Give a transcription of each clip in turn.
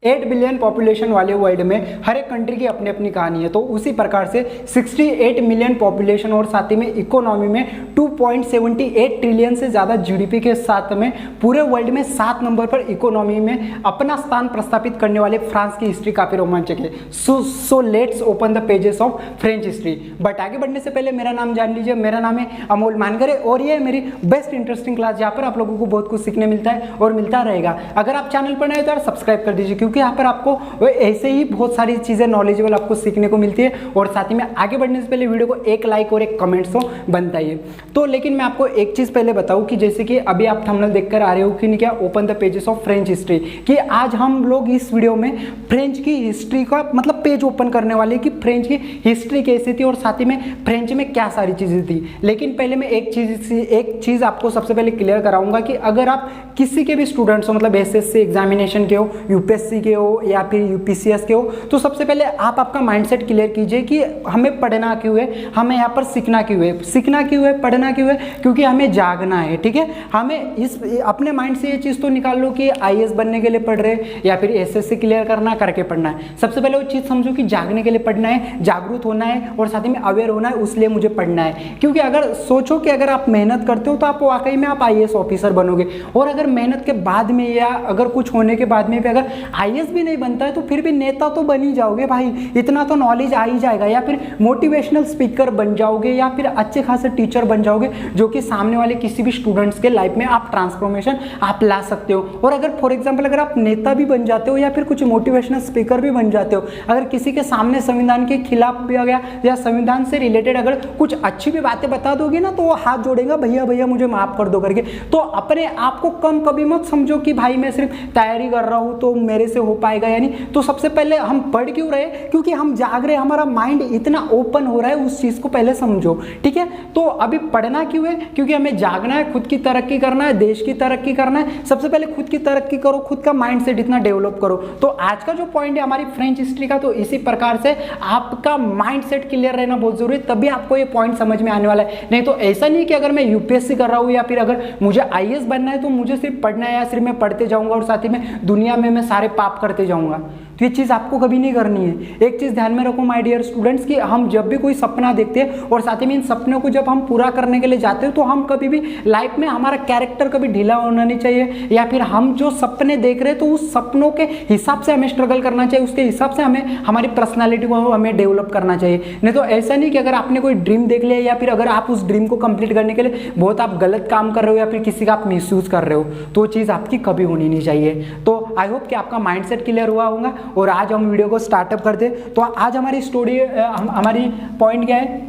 8 billion population वाले world में हर एक कंट्री की अपनी अपनी कहानी है। तो उसी प्रकार से 68 मिलियन पॉपुलेशन और साथ ही में इकोनॉमी में 2.78 ट्रिलियन से ज़्यादा जीडीपी के साथ में पूरे वर्ल्ड में 7 नंबर पर इकोनॉमी में अपना स्थान प्रस्थापित करने वाले फ्रांस की हिस्ट्री काफ़ी रोमांचक है। So let's open the pages of French history. But आगे बढ़ने से पहले मेरा नाम जान लीजिए। मेरा नाम है अमोल मानगरे और ये है मेरी बेस्ट इंटरेस्टिंग क्लास, जहाँ पर आप लोगों को बहुत कुछ सीखने मिलता है और मिलता रहेगा। अगर आप चैनल पर नए हो तो सब्सक्राइब कर दीजिए, क्योंकि यहाँ पर आपको ऐसे ही बहुत सारी चीज़ें नॉलेजेबल आपको सीखने को मिलती है। और साथ ही में आगे बढ़ने से पहले वीडियो को एक लाइक और एक कमेंट तो बनता ही है। तो लेकिन मैं आपको एक चीज़ पहले बताऊं कि जैसे कि अभी आप थंबनेल देखकर आ रहे हो कि क्या open the pages of French history, कि आज हम लोग इस वीडियो में फ्रेंच की हिस्ट्री का मतलब पेज ओपन करने वाले कि फ्रेंच की हिस्ट्री कैसी थी और साथ ही में फ्रेंच में क्या सारी चीज़ें थी। लेकिन पहले मैं एक चीज़ आपको सबसे पहले क्लियर कराऊंगा कि अगर आप किसी के भी स्टूडेंट्स हो, मतलब एसएससी एग्जामिनेशन के हो, यूपीएससी के हो या फिर यूपीसीएस के हो, तो सबसे पहले आप आपका माइंडसेट क्लियर कीजिए कि हमें पढ़ना क्यों है, हमें यहाँ पर सीखना क्यों है। सीखना क्यों है, पढ़ना क्यों है, क्योंकि हमें जागना है। ठीक है, हमें इस अपने माइंड से ये चीज़ तो निकाल लो कि आईएएस बनने के लिए पढ़ रहे या फिर एसएससी क्लियर करना करके पढ़ना है। सबसे पहले वो चीज़ समझो कि जागने के लिए पढ़ना है, जागरूक होना है और साथ ही में अवेयर होना है, उसलिए मुझे पढ़ना है। क्योंकि अगर सोचो कि अगर आप मेहनत करते हो तो आप वाकई में आप आईएएस ऑफिसर बनोगे, और अगर मेहनत के बाद में या अगर कुछ होने के बाद में भी अगर आईएएस भी नहीं बनता है तो फिर भी नेता तो बन ही जाओगे भाई, इतना तो नॉलेज आ ही जाएगा। या फिर मोटिवेशनल स्पीकर बन जाओगे या फिर अच्छे खासे टीचर बन जाओगे, जो कि सामने वाले किसी भी स्टूडेंट्स के लाइफ में आप ट्रांसफॉर्मेशन आप ला सकते हो। और अगर फॉर एग्जांपल अगर आप नेता भी बन जाते हो या फिर कुछ मोटिवेशनल स्पीकर भी बन जाते हो, अगर किसी के सामने संविधान के खिलाफ भी आ गया या संविधान से रिलेटेड अगर कुछ अच्छी भी बातें बता दोगे ना, तो वो हाथ जोड़ेगा, भैया भैया मुझे माफ कर दो करके। तो अपने आप को कम कभी मत समझो कि भाई मैं सिर्फ तैयारी कर रहा हूँ तो मेरे से हो पाएगा या नहीं। तो सबसे पहले हम पढ़ क्यों रहे, क्योंकि हम जाग रहे, हमारा माइंड इतना ओपन हो रहा है, उस चीज को पहले समझो। ठीक है, तो अभी पढ़ना क्यों है, क्योंकि हमें जागना है, खुद की तरक्की करना है, देश की तरक्की करना है। सबसे पहले खुद की तरक्की करो, खुद का माइंडसेट इतना डेवलप करो। तो आज का जो पॉइंट है हमारी फ्रेंच हिस्ट्री का, तो इसी प्रकार से आपका माइंडसेट क्लियर रहना बहुत जरूरी है, तभी आपको ये पॉइंट समझ में आने वाला है। नहीं तो ऐसा नहीं कि अगर मैं यूपीएससी कर रहा हूँ या फिर अगर मुझे आईएएस बनना है तो मुझे सिर्फ पढ़ना है या सिर्फ मैं पढ़ते जाऊंगा और साथ ही में दुनिया में मैं सारे पाप करते जाऊंगा। तो ये चीज़ आपको कभी नहीं करनी है। एक चीज़ ध्यान में रखो माय डियर स्टूडेंट्स, कि हम जब भी कोई सपना देखते हैं और साथ ही में इन सपनों को जब हम पूरा करने के लिए जाते हैं, तो हम कभी भी लाइफ में हमारा कैरेक्टर कभी ढीला होना नहीं चाहिए, या फिर हम जो सपने देख रहे हैं तो उस सपनों के हिसाब से हमें स्ट्रगल करना चाहिए, उसके हिसाब से हमें हमारी पर्सनैलिटी को हमें डेवलप करना चाहिए। नहीं तो ऐसा नहीं कि अगर आपने कोई ड्रीम देख लिया या फिर अगर आप उस ड्रीम को कंप्लीट करने के लिए बहुत आप गलत काम कर रहे हो या फिर किसी का आप मिसयूज कर रहे हो, तो वो चीज़ आपकी कभी होनी नहीं चाहिए। तो आई होप कि आपका माइंडसेट क्लियर हुआ होगा और आज हम वीडियो को स्टार्टअप करते। तो आज हमारी स्टोरी हमारी पॉइंट क्या है,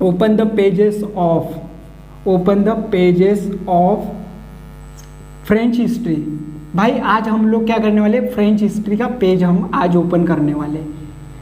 open the pages of French history. भाई आज हम लोग क्या करने वाले, फ्रेंच हिस्ट्री का पेज हम आज ओपन करने वाले।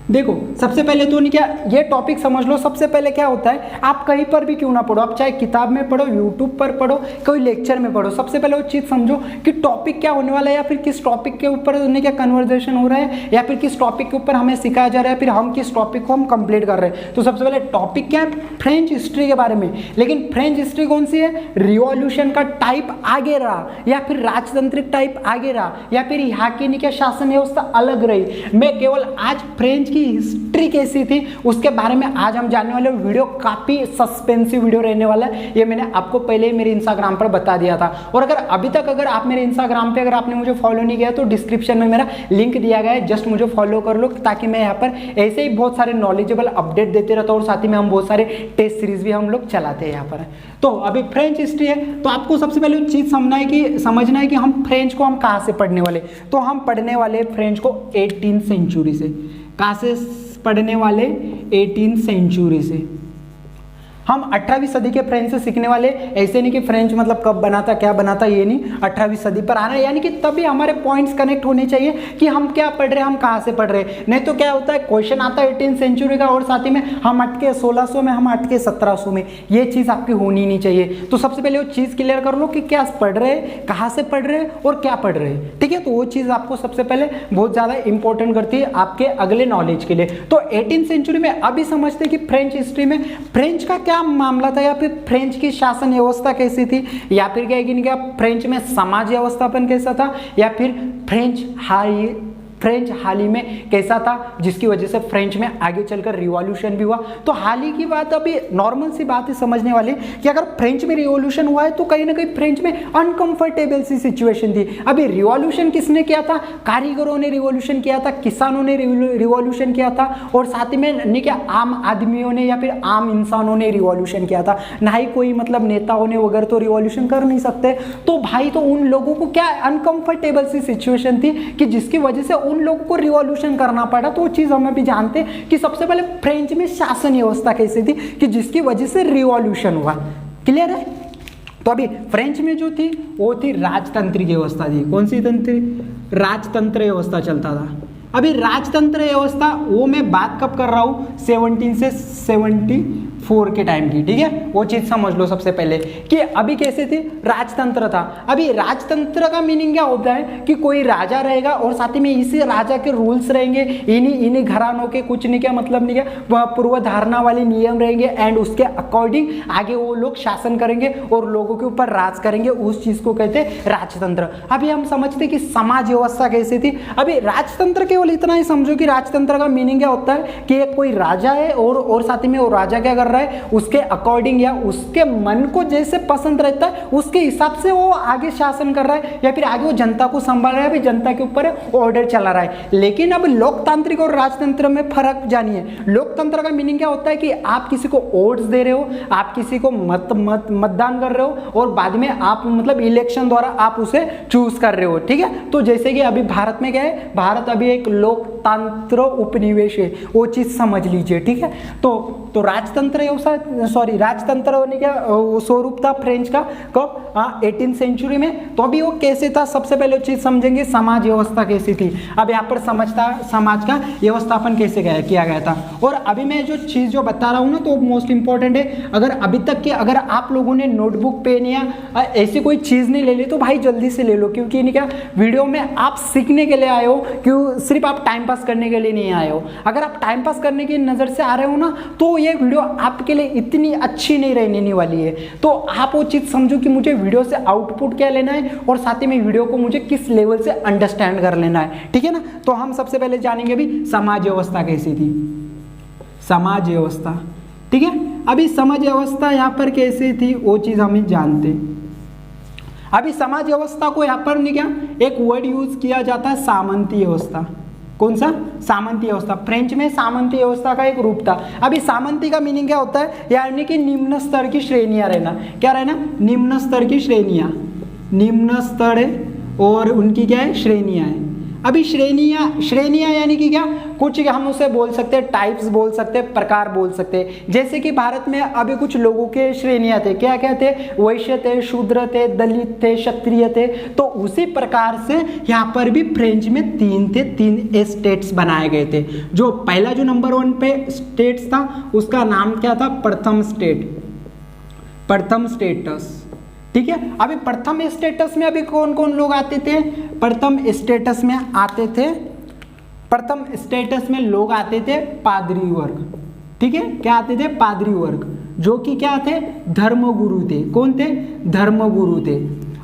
देखो सबसे पहले तो नहीं, क्या ये टॉपिक समझ लो। सबसे पहले क्या होता है, आप कहीं पर भी क्यों ना पढ़ो, आप चाहे किताब में पढ़ो, यूट्यूब पर पढ़ो, कोई लेक्चर में पढ़ो, सबसे पहले वो चीज़ समझो कि टॉपिक क्या होने वाला है, या फिर किस टॉपिक के ऊपर उन्हें क्या कन्वर्सेशन हो रहा है, या फिर किस टॉपिक के ऊपर हमें सिखाया जा रहा है, फिर हम किस टॉपिक को हम कंप्लीट कर रहे हैं। तो सबसे पहले टॉपिक क्या है, फ्रेंच हिस्ट्री के बारे में। लेकिन फ्रेंच हिस्ट्री कौन सी है, रिवॉल्यूशन का टाइप आगे रहा या फिर राजतंत्रिक टाइप आगे रहा या फिर यहाँ की क्या शासन व्यवस्था अलग रही। मैं केवल आज फ्रेंच हिस्ट्री कैसी थी उसके बारे में आज हम जानने वाले। वीडियो काफी सस्पेंसिव वीडियो रहने वाला है, ये मैंने आपको पहले ही मेरे इंस्टाग्राम पर बता दिया था। और अगर अभी तक अगर आप मेरे इंस्टाग्राम पे अगर आपने मुझे फॉलो नहीं किया तो डिस्क्रिप्शन में मेरा लिंक दिया गया है, जस्ट मुझे फॉलो कर लो, ताकि मैं यहाँ पर ऐसे ही बहुत सारे नॉलेजेबल अपडेट देते रहता हूँ और साथ ही में हम बहुत सारे टेस्ट सीरीज भी हम लोग चलाते हैं यहाँ पर। तो अभी फ्रेंच हिस्ट्री है, तो आपको सबसे पहले चीज समझना है कि हम फ्रेंच को हम कहाँ से पढ़ने वाले। तो हम पढ़ने वाले फ्रेंच को 18th सेंचुरी से। कहाँ से पढ़ने वाले, 18th सेंचुरी से। हम 18वीं सदी के फ्रेंच से सीखने वाले। ऐसे नहीं कि फ्रेंच मतलब कब बना था क्या बना था, ये नहीं, 18वीं सदी पर आना, यानी कि तभी हमारे पॉइंट्स कनेक्ट होने चाहिए कि हम क्या पढ़ रहे हैं, हम कहाँ से पढ़ रहे हैं। नहीं तो क्या होता है, क्वेश्चन आता है 18th सेंचुरी का और साथ ही में हम अटके 1600 में, हम अटके 1700 में, ये चीज़ आपकी होनी नहीं चाहिए। तो सबसे पहले वो चीज़ क्लियर कर लो कि क्या पढ़ रहे हैं, कहाँ से पढ़ रहे हैं और क्या पढ़ रहे हैं। ठीक है, तो वो चीज़ आपको सबसे पहले बहुत ज़्यादा इंपॉर्टेंट करती है आपके अगले नॉलेज के लिए। तो 18th सेंचुरी में अभी समझते हैं कि फ्रेंच हिस्ट्री में फ्रेंच का क्या मामला था, या फिर फ्रेंच की शासन व्यवस्था कैसी थी, या फिर क्या फ्रेंच में समाज व्यवस्थापन कैसा था, या फिर फ्रेंच हाई फ्रेंच हाल ही में कैसा था, जिसकी वजह से फ्रेंच में आगे चलकर रिवॉल्यूशन भी हुआ। तो हाल ही की बात, अभी नॉर्मल सी बात है समझने वाली कि अगर फ्रेंच में रिवॉल्यूशन हुआ है तो कहीं ना कहीं फ्रेंच में अनकंफर्टेबल सी सिचुएशन थी। अभी रिवॉल्यूशन किसने किया था? कारीगरों ने रिवॉल्यूशन किया था, किसानों ने रिवॉल्यूशन किया था, और साथ ही में नहीं क्या आम आदमियों ने या फिर आम इंसानों ने रिवॉल्यूशन किया था, ना ही कोई मतलब नेताओं ने वगैरह तो रिवॉल्यूशन कर नहीं सकते। तो भाई तो उन लोगों को क्या अनकंफर्टेबल सी सिचुएशन थी कि जिसकी वजह से उन लोगों को रिवॉल्यूशन करना पड़ा। तो वो चीज हम भी जानते हैं कि सबसे पहले फ्रेंच में शासन व्यवस्था कैसी थी कि जिसकी वजह से रिवॉल्यूशन हुआ। क्लियर है? तो अभी फ्रेंच में जो थी वो थी राजतंत्रिक व्यवस्था थी। कौन सी तंत्र? राजतंत्र व्यवस्था चलता था। अभी राजतंत्र व्यवस्था वो मैं बात कब कर रहा हूँ? 17 से 74 के टाइम की। ठीक है, वो चीज समझ लो सबसे पहले कि अभी कैसे थी? राजतंत्र था। अभी राजतंत्र का मीनिंग क्या होता है कि कोई राजा रहेगा और साथ ही में इसी राजा के रूल्स रहेंगे, इन्हीं घरानों के, कुछ नहीं क्या मतलब नहीं क्या, वह पूर्व धारणा वाले नियम रहेंगे एंड उसके अकॉर्डिंग आगे वो लोग शासन करेंगे और लोगों के ऊपर राज करेंगे। उस चीज को कहते हैं राजतंत्र। अभी हम समझते कि समाज व्यवस्था कैसी थी। अभी राजतंत्र केवल इतना ही समझो कि राजतंत्र का मीनिंग क्या होता है कि एक कोई राजा है और साथ ही में वो राजा क्या कर रहा है, उसके अकॉर्डिंग या उसके मन को जैसे पसंद रहता है उसके हिसाब से वो आगे शासन कर रहा है या फिर आगे वो जनता को संभाल रहा है, भी जनता के ऊपर ऑर्डर चला रहा है। लेकिन अब लोकतांत्रिक और राजतंत्र में फर्क जानिए। लोकतंत्र का मीनिंग क्या होता है कि आप किसी को वोट्स दे रहे हो, आप किसी को मतदान कर रहे हो और बाद में आप मतलब इलेक्शन द्वारा आप उसे चूज कर रहे हो। ठीक है, तो जैसे कि अभी भारत में क्या है, भारत अभी एक लोकतंत्र उपनिवेश है, वो चीज समझ लीजिए। ठीक है, तो राजतंत्र राजतंत्र होने का स्वरूप था फ्रेंच का कब? 18th सेंचुरी में। तो अभी वो कैसे था, सबसे पहले चीज समझेंगे समाज व्यवस्था कैसी थी। अब यहाँ पर समाज का व्यवस्थापन कैसे किया गया था। और अभी मैं जो चीज जो बता रहा हूँ ना, तो मोस्ट इंपॉर्टेंट है। अगर अभी तक के अगर आप लोगों ने नोटबुक पेन या ऐसी कोई चीज नहीं ले ली तो भाई जल्दी से ले लो, क्योंकि नहीं क्या वीडियो में आप सीखने के लिए आए हो, क्यों सिर्फ आप टाइम पास करने के लिए नहीं आए हो। अगर आप टाइम पास करने की नजर से आ रहे हो ना, तो ये वीडियो आपके लिए इतनी अच्छी नहीं रहने वाली है। तो आप वो चीज समझो कि मुझे वीडियो से आउटपुट क्या लेना है और साथ ही में वीडियो को मुझे किस लेवल से अंडरस्टैंड कर लेना है। ठीक है ना, तो हम सबसे पहले जानेंगे भी समाज व्यवस्था कैसी थी। समाज व्यवस्था, ठीक है, अभी समाज व्यवस्था यहाँ पर कैसी थी वो चीज हम जानते हैं। अभी समाज व्यवस्था को यहाँ पर नहीं क्या एक वर्ड यूज किया जाता है, सामंती व्यवस्था। कौन सा? सामंती व्यवस्था। फ्रेंच में सामंती व्यवस्था का एक रूप था। अभी सामंती का मीनिंग क्या होता है? यानी कि निम्न स्तर की श्रेणियां रहना। क्या रहना? निम्न स्तर की श्रेणियां। निम्न स्तर है और उनकी क्या है? श्रेणियां है। अभी श्रेणियां यानी कि क्या? कुछ हम उसे बोल सकते हैं टाइप्स बोल सकते हैं, प्रकार बोल सकते हैं। जैसे कि भारत में अभी कुछ लोगों के श्रेणियां थे। क्या क्या थे? वैश्य थे, शूद्र थे, दलित थे, क्षत्रिय थे। तो उसी प्रकार से यहाँ पर भी फ्रेंच में तीन स्टेट्स बनाए गए थे। जो पहला जो नंबर 1 पे स्टेट्स था उसका नाम क्या था? प्रथम स्टेट, प्रथम स्टेटस। ठीक है, अभी प्रथम स्टेटस में अभी कौन कौन लोग आते थे? प्रथम स्टेटस में आते थे, प्रथम स्टेटस में लोग आते थे पादरी वर्ग। ठीक है, क्या आते थे? पादरी वर्ग, जो कि क्या थे? धर्मगुरु थे। कौन थे? धर्मगुरु थे।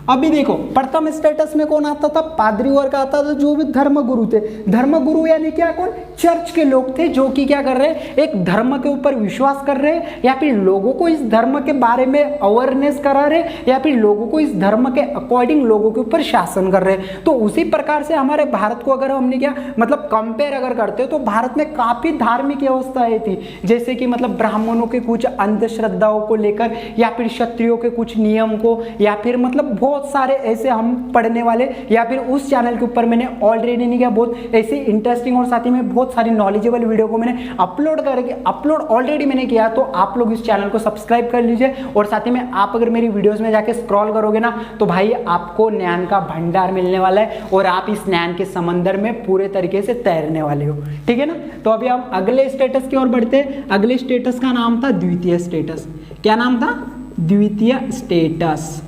अभी देखो प्रथम स्टेटस में कौन आता था? पादरी वर्ग आता था, जो भी धर्मगुरु थे। धर्मगुरु यानी क्या? कौन? चर्च के लोग थे, जो कि क्या कर रहे हैं? एक धर्म के ऊपर विश्वास कर रहे हैं या फिर लोगों को इस धर्म के बारे में अवेयरनेस करा रहे या फिर लोगों को इस धर्म के अकॉर्डिंग लोगों के ऊपर शासन कर रहे हैं। तो उसी प्रकार से हमारे भारत को अगर हमने क्या मतलब कंपेयर अगर करते हो तो भारत में काफी धार्मिक व्यवस्थाएं थी। जैसे कि मतलब ब्राह्मणों के कुछ अंधश्रद्धाओं को लेकर या फिर क्षत्रियों के कुछ नियम को या फिर मतलब बहुत सारे ऐसे हम पढ़ने वाले या फिर उस चैनल के ऊपर मैंने ऑलरेडी नहीं किया बहुत ऐसी इंटरेस्टिंग और साथ ही में बहुत सारी नॉलेजेबल वीडियो को मैंने अपलोड ऑलरेडी मैंने किया। तो आप लोग इस चैनल को सब्सक्राइब कर लीजिए और साथ ही में आप अगर मेरी वीडियोस में जाके स्क्रॉल करोगे ना तो भाई आपको ज्ञान का भंडार मिलने वाला है और आप इस ज्ञान के समंदर में पूरे तरीके से तैरने वाले हो। ठीक है ना, तो अभी हम अगले स्टेटस की ओर बढ़ते हैं। अगले स्टेटस का नाम था द्वितीय स्टेटस। क्या नाम था? द्वितीय स्टेटस।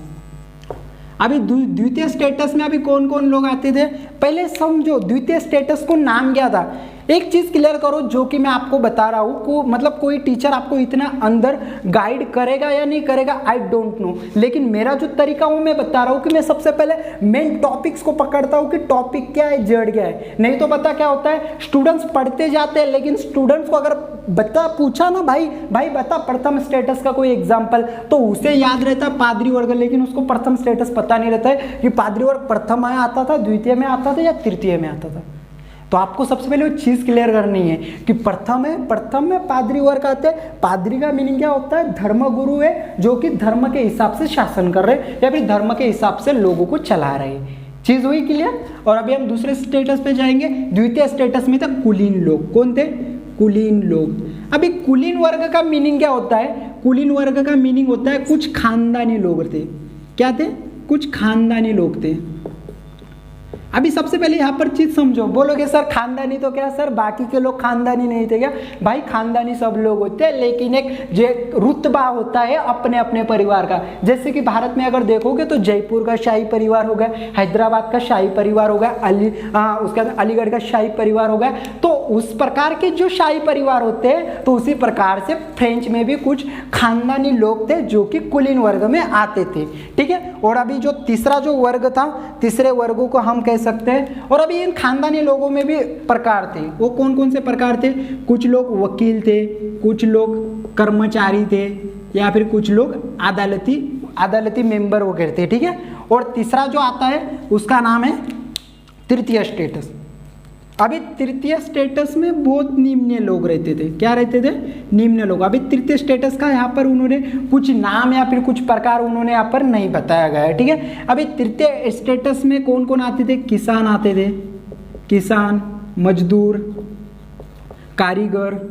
अभी द्वितीय स्टेटस में अभी कौन कौन लोग आते थे? पहले समझो द्वितीय स्टेटस को नाम क्या था? एक चीज क्लियर करो, जो कि मैं आपको बता रहा हूँ को मतलब कोई टीचर आपको इतना अंदर गाइड करेगा या नहीं करेगा आई डोंट नो, लेकिन मेरा जो तरीका वो मैं बता रहा हूँ कि मैं सबसे पहले मेन टॉपिक्स को पकड़ता हूँ कि टॉपिक क्या है, जड़ क्या है। नहीं तो पता क्या होता है, स्टूडेंट्स पढ़ते जाते हैं, लेकिन स्टूडेंट्स को अगर बता पूछा ना भाई बता प्रथम स्टेटस का कोई एग्जाम्पल, तो उसे याद रहता है पादरी वर्ग, लेकिन उसको प्रथम स्टेटस पता नहीं रहता है कि पादरी वर्ग प्रथम में आता था, द्वितीय में आता था या तृतीय में आता था। तो आपको सबसे पहले वो चीज क्लियर करनी है कि प्रथम में पादरी वर्ग आते हैं। पादरी का मीनिंग क्या होता है, धर्मगुरु है जो कि धर्म के हिसाब से शासन कर रहे या फिर धर्म के हिसाब से लोगों को चला रहे। चीज हुई क्लियर। और अभी हम दूसरे स्टेटस पे जाएंगे। द्वितीय स्टेटस में था कुलीन लोग। कौन थे, कुलीन लोग। अभी कुलीन वर्ग का मीनिंग क्या होता है, कुलीन वर्ग का मीनिंग होता है कुछ खानदानी लोग थे। क्या थे, कुछ खानदानी लोग थे। अभी सबसे पहले यहाँ पर चीज समझो, बोलोगे सर खानदानी तो क्या सर बाकी के लोग खानदानी नहीं थे क्या? भाई खानदानी सब लोग होते हैं, लेकिन एक जो रुतबा होता है अपने अपने परिवार का। जैसे कि भारत में अगर देखोगे तो जयपुर का शाही परिवार हो गया, हैदराबाद का शाही परिवार हो गया, उसके बाद अलीगढ़ का शाही परिवार हो गया। तो उस प्रकार के जो शाही परिवार होते हैं, तो उसी प्रकार से फ्रेंच में भी कुछ खानदानी लोग थे जो कि कुलीन वर्ग में आते थे। ठीक है। और अभी जो तीसरा जो वर्ग था, तीसरे वर्गों को हम कह सकते हैं। और अभी इन खानदानी लोगों में भी प्रकार थे। वो कौन कौन से प्रकार थे? कुछ लोग वकील थे, कुछ लोग कर्मचारी थे, या फिर कुछ लोग अदालती मेंबर वगैरह थे। ठीक है। और तीसरा जो आता है उसका नाम है तृतीय स्टेटस। अभी तृतीय स्टेटस में बहुत निम्न लोग रहते थे। क्या रहते थे? निम्न लोग। अभी तृतीय स्टेटस का यहाँ पर उन्होंने कुछ नाम या फिर कुछ प्रकार उन्होंने यहाँ पर नहीं बताया गया है। ठीक है। अभी तृतीय स्टेटस में कौन कौन आते थे? किसान आते थे, किसान, मजदूर, कारीगर,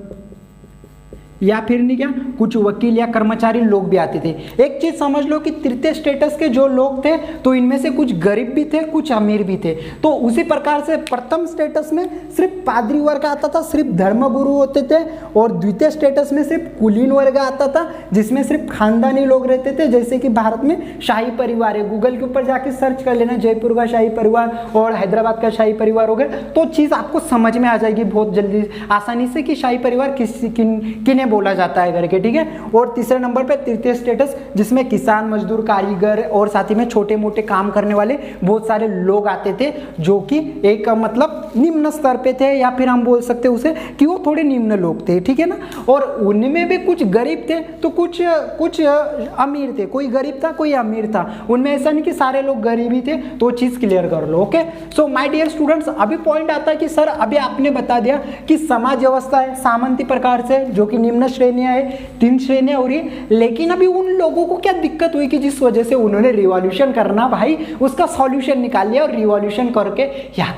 या फिर नहीं क्या कुछ वकील या कर्मचारी लोग भी आते थे। एक चीज समझ लो कि तृतीय स्टेटस के जो लोग थे तो इनमें से कुछ गरीब भी थे, कुछ अमीर भी थे। तो उसी प्रकार से प्रथम स्टेटस में सिर्फ पादरी वर्ग आता था, सिर्फ धर्मगुरु होते थे। और द्वितीय स्टेटस में सिर्फ कुलीन वर्ग आता था, जिसमें सिर्फ खानदानी लोग रहते थे। जैसे कि भारत में शाही परिवार है, गूगल के ऊपर जाके सर्च कर लेना, जयपुर का शाही परिवार और हैदराबाद का शाही परिवार हो गया, तो चीज आपको समझ में आ जाएगी बहुत जल्दी आसानी से कि शाही परिवार किन्हें बोला जाता है करके। ठीक है। और तीसरे नंबर पे तृतीय स्टेटस, जिसमें किसान, मजदूर, कारीगर और साथ ही में छोटे मोटे काम करने वाले बहुत सारे लोग आते थे, जो कि एक मतलब निम्न स्तर पे थे, या फिर हम बोल सकते हैं उसे कि वो थोड़े निम्न लोग थे। ठीक है ना। और उनमें भी कुछ गरीब थे तो कुछ अमीर थे। कोई गरीब था, कोई अमीर था। उनमें ऐसा नहीं कि सारे लोग गरीब ही थे। तो चीज क्लियर कर लो। Okay. So my dear students, अभी पॉइंट आता है कि सर अभी आपने बता दिया कि समाज व्यवस्था है सामंती प्रकार से, जो कि निम्न श्रेणियां है, 3 श्रेणियां हो रही है। लेकिन अभी उन लोगों को क्या दिक्कत हुई कि जिस वजह से उन्होंने रिवॉल्यूशन करना, भाई उसका सॉल्यूशन निकाल लिया। और रिवॉल्यूशन करके यहाँ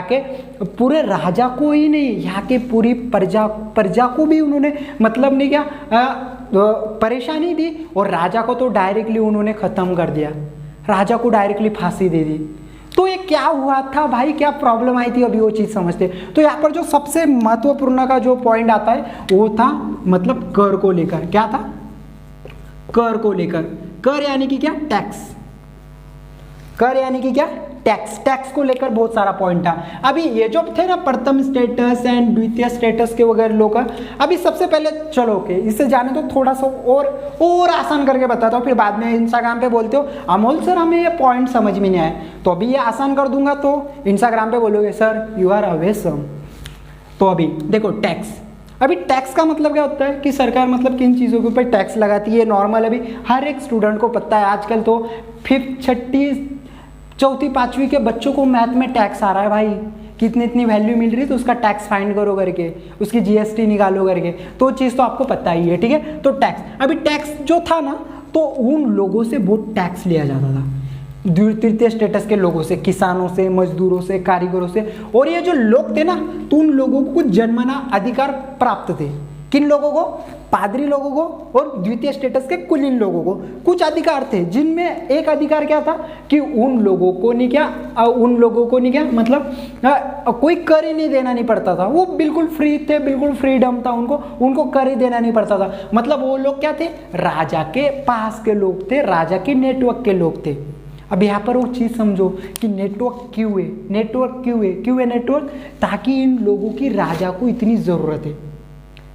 के पूरे राजा को ही नहीं, यहाँ के पूरी प्रजा को भी उन्होंने मतलब नहीं क्या परेशानी दी। और राजा को तो डायरेक्टली उन्होंने खत्म कर दिया, राजा को डायरेक्टली फांसी दे दी। तो ये क्या हुआ था भाई, क्या प्रॉब्लम आई थी, अभी वो चीज समझते। तो यहाँ पर जो सबसे महत्वपूर्ण का जो पॉइंट आता है वो था मतलब कर को लेकर। क्या था? कर को लेकर। कर यानी कि क्या? टैक्स। कर यानी कि क्या? टैक्स। टैक्स को लेकर बहुत सारा पॉइंट था। अभी ये जो थे ना प्रथम स्टेटस एंड द्वितीय स्टेटस के वगैरह लोग, अभी सबसे पहले चलो ओके इससे जाने तो थोड़ा सा और आसान करके बताता हूँ, फिर बाद में इंस्टाग्राम पे बोलते हो अमोल सर हमें ये पॉइंट समझ में नहीं आया, तो अभी ये आसान कर दूंगा तो इंस्टाग्राम पे बोलोगे सर यू आर अवेसम। तो अभी देखो टैक्स। अभी टैक्स का मतलब क्या होता है कि सरकार मतलब किन चीज़ों के ऊपर टैक्स लगाती है। नॉर्मल अभी हर एक स्टूडेंट को पता है, आजकल तो 5th, 6ठी, 4th, 5वीं के बच्चों को मैथ में टैक्स आ रहा है भाई, कितनी इतनी वैल्यू मिल रही है तो उसका टैक्स फाइंड करो करके, उसकी जीएसटी निकालो करके, तो चीज़ तो आपको पता ही है। ठीक है। तो टैक्स, अभी टैक्स जो था ना तो उन लोगों से बहुत टैक्स लिया जाता था, तृतीय स्टेटस के लोगों से, किसानों से, मजदूरों से, कारीगरों से। और ये जो लोग थे ना तो उन लोगों को कुछ जन्मना अधिकार प्राप्त थे। किन लोगों को? पादरी लोगों को और द्वितीय स्टेटस के कुलीन लोगों को कुछ अधिकार थे, जिनमें एक अधिकार क्या था कि उन लोगों को नहीं क्या मतलब कोई कर ही नहीं देना नहीं पड़ता था। वो बिल्कुल फ्री थे, बिल्कुल फ्रीडम था उनको कर ही देना नहीं पड़ता था। मतलब वो लोग क्या थे? राजा के पास के लोग थे, राजा के नेटवर्क के लोग थे। अब यहाँ पर वो चीज़ समझो कि नेटवर्क क्यों है, नेटवर्क क्यों है, क्यों है नेटवर्क, ताकि इन लोगों की राजा को इतनी ज़रूरत है।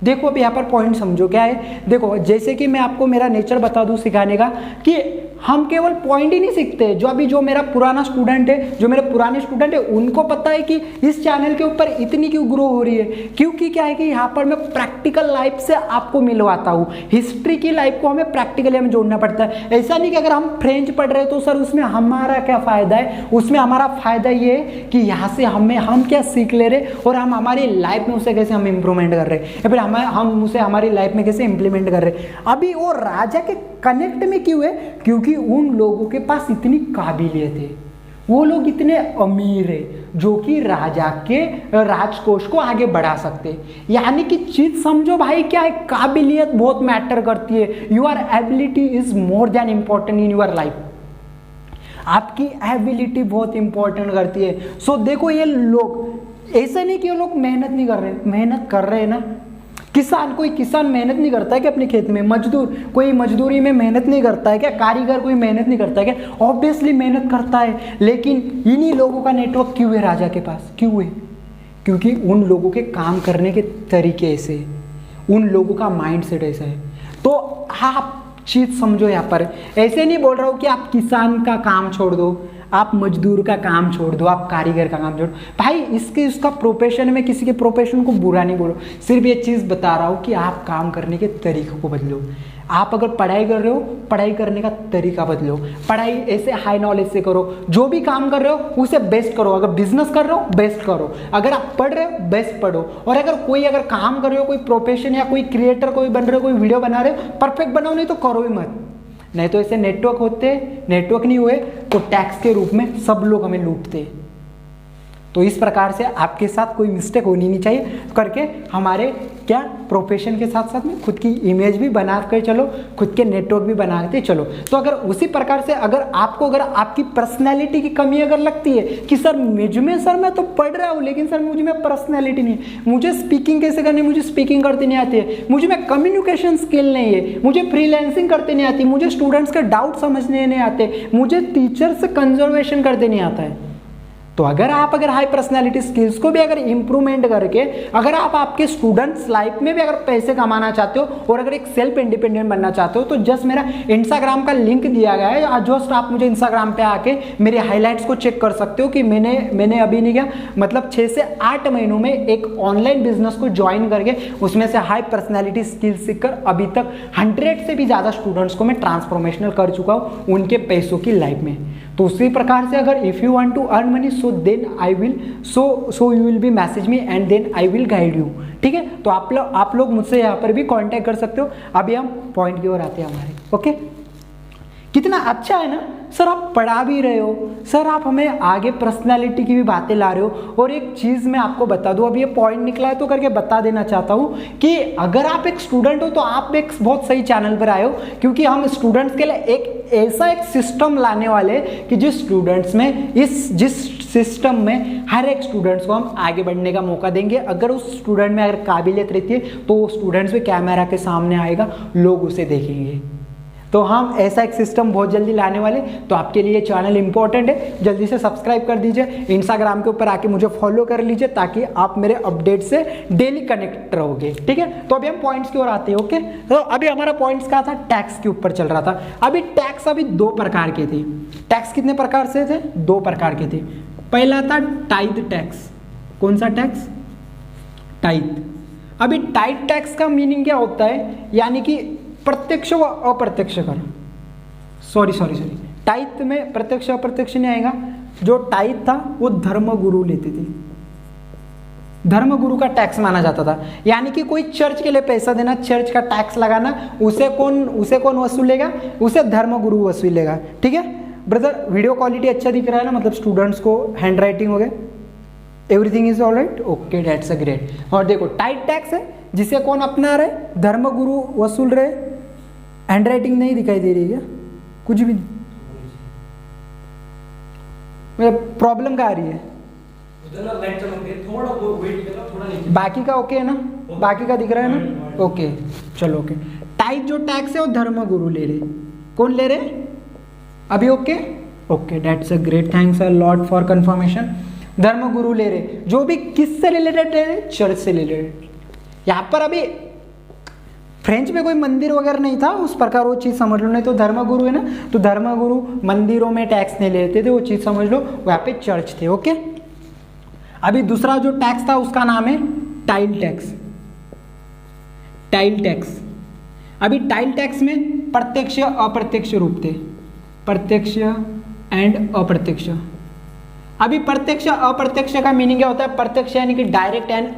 देखो अब यहाँ पर पॉइंट समझो क्या है। देखो जैसे कि मैं आपको मेरा नेचर बता दूँ सिखाने का, कि हम केवल पॉइंट ही नहीं सीखते। जो मेरा पुराना स्टूडेंट है, जो मेरे पुराने स्टूडेंट है, उनको पता है कि इस चैनल के ऊपर इतनी क्यों ग्रो हो रही है, क्योंकि क्या है कि यहाँ पर मैं प्रैक्टिकल लाइफ से आपको मिलवाता हूँ। हिस्ट्री की लाइफ को हमें प्रैक्टिकली हमें जोड़ना पड़ता है। ऐसा नहीं कि अगर हम फ्रेंच पढ़ रहे हैं तो सर उसमें हमारा क्या फ़ायदा है, उसमें हमारा फ़ायदा ये है कि यहाँ से हम क्या सीख ले रहे और हम हमारी लाइफ में उसे कैसे हम इंप्रूवमेंट कर रहे हैं, या फिर हम उसे हमारी लाइफ में कैसे इंप्लीमेंट कर रहे हैं। अभी वो राजा के कनेक्ट में क्यों है, क्योंकि उन लोगों के पास इतनी काबिलियत है, वो लोग इतने अमीर है जो कि राजा के राजकोष को आगे बढ़ा सकते। यानी कि चीज समझो भाई क्या है, काबिलियत बहुत मैटर करती है। Your ability is more than important in your life. आपकी एबिलिटी बहुत इंपॉर्टेंट करती है। सो देखो ये लोग ऐसा नहीं कि ये लोग मेहनत नहीं कर रहे, मेहनत कर रहे हैं ना। कोई किसान मेहनत नहीं करता है क्या अपने खेत में? मजदूर कोई मजदूरी में मेहनत नहीं करता है क्या? कारीगर कोई मेहनत नहीं करता है क्या? ऑब्वियसली मेहनत करता है। लेकिन इन्हीं लोगों का नेटवर्क क्यों है राजा के पास? क्यों है? क्योंकि उन लोगों के काम करने के तरीके ऐसे, उन लोगों का माइंड सेट ऐसा है। तो आप चीज समझो यहाँ पर, ऐसे नहीं बोल रहा हूँ कि आप किसान का काम छोड़ दो, आप मजदूर का काम छोड़ दो, आप कारीगर का काम छोड़ दो। भाई उसका प्रोफेशन में किसी के प्रोफेशन को बुरा नहीं बोलो, सिर्फ ये चीज़ बता रहा हूँ कि आप काम करने के तरीकों को बदलो। आप अगर पढ़ाई कर रहे हो, पढ़ाई करने का तरीका बदलो। पढ़ाई ऐसे हाई नॉलेज से करो, जो भी काम कर रहे हो उसे बेस्ट करो। अगर बिजनेस कर रहे हो बेस्ट करो, अगर आप पढ़ रहे हो बेस्ट पढ़ो। और अगर काम कर रहे हो, कोई प्रोफेशन या कोई क्रिएटर कोई बन रहे हो, कोई वीडियो बना रहे हो, परफेक्ट बनाओ, नहीं तो करो ही मत। नहीं तो ऐसे नेटवर्क होते, नेटवर्क नहीं हुए तो टैक्स के रूप में सब लोग हमें लूटते। तो इस प्रकार से आपके साथ कोई मिस्टेक होनी नहीं चाहिए करके हमारे क्या प्रोफेशन के साथ साथ में खुद की इमेज भी बना कर चलो, खुद के नेटवर्क भी बनाते चलो। तो अगर उसी प्रकार से अगर आपकी पर्सनैलिटी की कमी अगर लगती है कि सर मैं तो पढ़ रहा हूँ लेकिन सर मुझ में पर्सनैलिटी नहीं है, मुझे स्पीकिंग कैसे करनी, मुझे स्पीकिंग करते नहीं आती है, मुझे में कम्युनिकेशन स्किल नहीं है, मुझे फ्रीलांसिंग करते नहीं आती, मुझे स्टूडेंट्स के डाउट समझने नहीं आते, मुझे टीचर से कंजर्वेशन करते नहीं आता है। तो अगर हाई पर्सनालिटी स्किल्स को भी अगर इंप्रूवमेंट करके अगर आप आपके स्टूडेंट्स लाइफ में भी अगर पैसे कमाना चाहते हो और अगर एक सेल्फ इंडिपेंडेंट बनना चाहते हो, तो जस्ट मेरा इंस्टाग्राम का लिंक दिया गया है, जस्ट आप मुझे इंस्टाग्राम पे आके मेरे हाइलाइट्स को चेक कर सकते हो कि मैंने अभी नहीं किया, मतलब 6 से 8 महीनों में एक ऑनलाइन बिजनेस को ज्वाइन करके उसमें से हाई पर्सनैलिटी स्किल्स सीखकर अभी तक 100 से भी ज़्यादा स्टूडेंट्स को मैं ट्रांसफॉर्मेशनल कर चुका हूँ उनके पैसों की लाइफ में। तो उसी प्रकार से अगर if you want to earn money so then I will so you will be message me and then I will guide you. ठीक है, तो आप लोग मुझसे यहाँ पर भी कांटेक्ट कर सकते हो। अभी हम पॉइंट की ओर आते हैं हमारे। ओके, कितना अच्छा है ना सर, आप पढ़ा भी रहे हो, सर आप हमें आगे पर्सनालिटी की भी बातें ला रहे हो। और एक चीज़ मैं आपको बता दूं, अभी ये पॉइंट निकला है तो करके बता देना चाहता हूं कि अगर आप एक स्टूडेंट हो तो आप एक बहुत सही चैनल पर आए हो, क्योंकि हम स्टूडेंट्स के लिए एक सिस्टम लाने वाले कि जिस स्टूडेंट्स में जिस सिस्टम में हर एक स्टूडेंट्स को हम आगे बढ़ने का मौका देंगे। अगर उस स्टूडेंट में अगर काबिलियत रहती है तो वो स्टूडेंट्स भी कैमरा के सामने आएगा, लोग उसे देखेंगे। तो हम ऐसा एक सिस्टम बहुत जल्दी लाने वाले, तो आपके लिए चैनल इंपॉर्टेंट है, जल्दी से सब्सक्राइब कर दीजिए, इंस्टाग्राम के ऊपर आके मुझे फॉलो कर लीजिए ताकि आप मेरे अपडेट से डेली कनेक्ट रहोगे। ठीक है, तो अभी हम पॉइंट्स की ओर आते हैं। ओके, तो अभी हमारा पॉइंट्स का था, टैक्स के ऊपर चल रहा था। अभी टैक्स 2 प्रकार के थे। टैक्स कितने प्रकार से थे? 2 प्रकार के थे। पहला था टाइथ टैक्स। कौन सा टैक्स? टाइथ। अभी टाइथ टैक्स का मीनिंग क्या होता है, यानी कि प्रत्यक्ष व अप्रत्यक्ष कर। सॉरी टाइथ में प्रत्यक्ष अप्रत्यक्ष नहीं आएगा। जो टाइथ था वो धर्मगुरु लेते थे, धर्मगुरु का टैक्स माना जाता था। यानी कि कोई चर्च के लिए पैसा देना, चर्च का टैक्स लगाना, उसे कौन वसूलेगा? उसे धर्मगुरु वसूलेगा। ठीक है ब्रदर, वीडियो क्वालिटी अच्छा दिख रहा है ना, मतलब स्टूडेंट्स को हैंड राइटिंग हो गया, everything is all right. Okay, that's a great. और देखो टाइथ टैक्स है जिसे कौन अपना रहे? धर्मगुरु वसूल रहे। हैंड राइटिंग नहीं दिखाई दे रही है, कुछ भी नहीं, प्रॉब्लम क्या आ रही है? बाकी का ओके है ना? बाकी का दिख रहा है ना? ओके चलो। ओके, टाइथ जो टैक्स है वो धर्मगुरु ले रहे। कौन ले रहे अभी? Okay okay, that's a great, thanks a lot for confirmation. धर्मगुरु ले रहे, जो भी किससे रिलेटेड है, चर्च से रिलेटेड। यहाँ पर अभी फ्रेंच में कोई मंदिर वगैरह नहीं था, उस प्रकार वो चीज़ समझ लो। नहीं तो धर्मगुरु है ना, तो धर्मगुरु मंदिरों में टैक्स नहीं लेते थे, वो चीज़ समझ लो, वहाँ पे चर्च थे। ओके, अभी दूसरा जो टैक्स था उसका नाम है टाइल टैक्स। टाइल टैक्स, अभी टाइल टैक्स में प्रत्यक्ष अप्रत्यक्ष रूप थे, प्रत्यक्ष एंड अप्रत्यक्ष। अभी प्रत्यक्ष अप्रत्यक्ष का मीनिंग क्या होता है? प्रत्यक्ष यानी कि डायरेक्ट एंड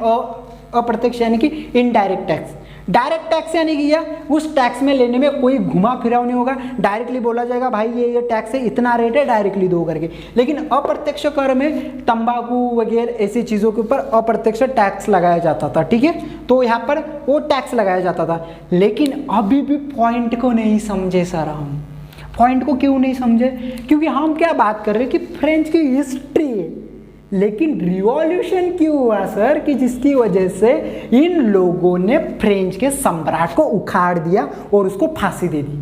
अप्रत्यक्ष यानी कि इनडायरेक्ट टैक्स। डायरेक्ट टैक्स यानी कि उस टैक्स में लेने में कोई घुमा फिराव नहीं होगा, डायरेक्टली बोला जाएगा भाई ये टैक्स है, इतना रेट है, डायरेक्टली दो करके। लेकिन अप्रत्यक्ष कर में तंबाकू वगैरह ऐसी चीज़ों के ऊपर अप्रत्यक्ष टैक्स लगाया जाता था, ठीक है, तो यहाँ पर वो टैक्स लगाया जाता था। लेकिन अभी भी पॉइंट को नहीं समझे सर हम। पॉइंट को क्यों नहीं समझे? क्योंकि हम क्या बात कर रहे हैं कि फ्रेंच की हिस्ट्री है, लेकिन रिवॉल्यूशन क्यों हुआ सर? कि जिसकी वजह से इन लोगों ने फ्रेंच के सम्राट को उखाड़ दिया और उसको फांसी दे दी।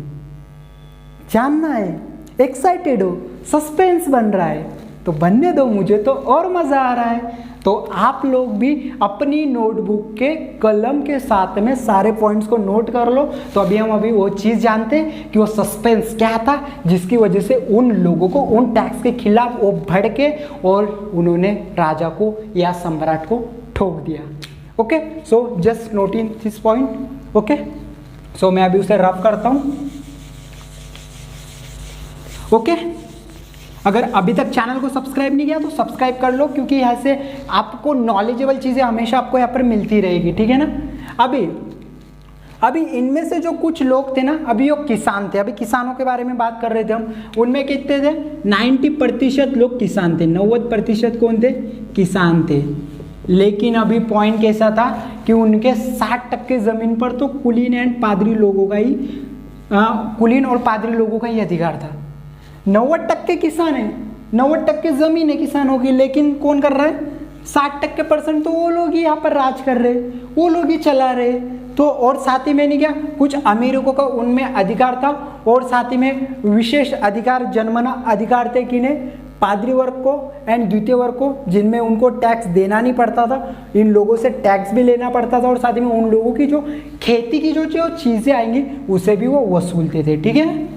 जानना है, एक्साइटेड हो, सस्पेंस बन रहा है, तो बनने दो, मुझे तो और मजा आ रहा है। तो आप लोग भी अपनी नोटबुक के कलम के साथ में सारे पॉइंट्स को नोट कर लो। तो अभी हम वो चीज़ जानते हैं कि वो सस्पेंस क्या था जिसकी वजह से उन लोगों को उन टैक्स के खिलाफ वो भड़के और उन्होंने राजा को या सम्राट को ठोक दिया। Okay, so just note in this point. Okay, so मैं अभी उसे रफ करता हूँ। ओके, अगर अभी तक चैनल को सब्सक्राइब नहीं किया तो सब्सक्राइब कर लो, क्योंकि यहाँ से आपको नॉलेजेबल चीज़ें हमेशा आपको यहाँ पर मिलती रहेगी, ठीक है ना। अभी इनमें से जो कुछ लोग थे ना, अभी वो किसान थे। अभी किसानों के बारे में बात कर रहे थे हम। उनमें कितने थे? 90% लोग किसान थे। 90% कौन थे? किसान थे। लेकिन अभी पॉइंट कैसा था कि उनके 60% ज़मीन पर तो कुलीन एंड पादरी लोगों का ही कुलीन और पादरी लोगों का ही अधिकार था। 90% किसान है, 90% जमीन है किसानों की, लेकिन कौन कर रहा है? 60% तो वो लोग ही यहाँ पर राज कर रहे, वो लोग ही चला रहे। तो और साथ ही में नहीं क्या, कुछ अमीरों का उनमें अधिकार था, और साथ ही में विशेष अधिकार, जन्मना अधिकार थे किन्हें? पादरी वर्ग को एंड द्वितीय वर्ग को, जिनमें उनको टैक्स देना नहीं पड़ता था। इन लोगों से टैक्स भी लेना पड़ता था, और साथ ही में उन लोगों की जो खेती की जो चीज़ें आएंगी उसे भी वो वसूलते थे, ठीक है।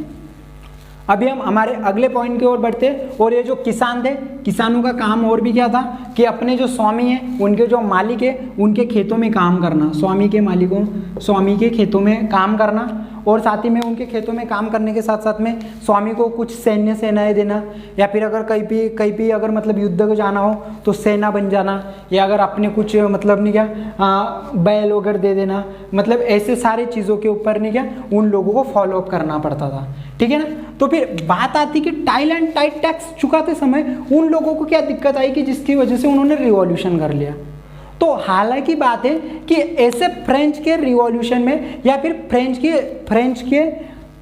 अभी हम हमारे अगले पॉइंट की ओर बढ़ते, और ये जो किसान थे, किसानों का काम और भी क्या था कि अपने जो स्वामी हैं, उनके जो मालिक है, उनके खेतों में काम करना। स्वामी के मालिकों, स्वामी के खेतों में काम करना, और साथ ही में उनके खेतों में काम करने के साथ साथ में स्वामी को कुछ सैन्य सेनाएं देना, या फिर अगर कहीं भी अगर मतलब युद्ध को जाना हो तो सेना बन जाना, या अगर अपने कुछ मतलब नहीं क्या बैल वगैरह दे देना। मतलब ऐसे सारे चीज़ों के ऊपर नहीं क्या उन लोगों को फॉलो अप करना पड़ता था, ठीक है ना। तो फिर बात आती कि टाइल एंड टाइट टैक्स चुकाते समय उन लोगों को क्या दिक्कत आई कि जिसकी वजह से उन्होंने रिवॉल्यूशन कर लिया। तो हालांकि बात है कि ऐसे फ्रेंच के रिवॉल्यूशन में या फिर फ्रेंच के